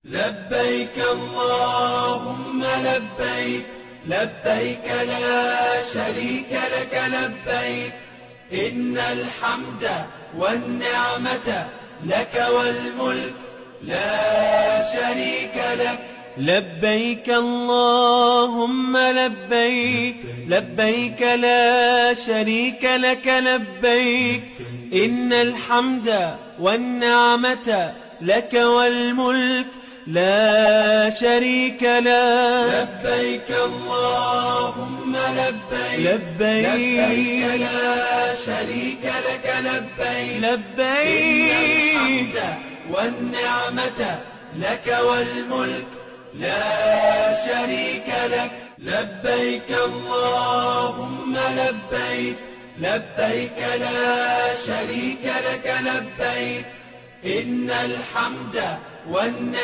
لبيك اللهم لبيك، لبيك لا شريك لك لبيك، إن الحمد والنعمة لك والملك لا شريك لك. لبيك اللهم لبيك، لبيك لا شريك لك لبيك، إن الحمد والنعمة لك والملك لا شريك لك. لبيك اللهم لبيك، لبيك لا شريك لك لبيك، لبيك إن الحمد والنعمة لك والملك لا شريك لك. لبيك اللهم لبيك، لبيك لا شريك لك لبيك، إن الحمد والنعمة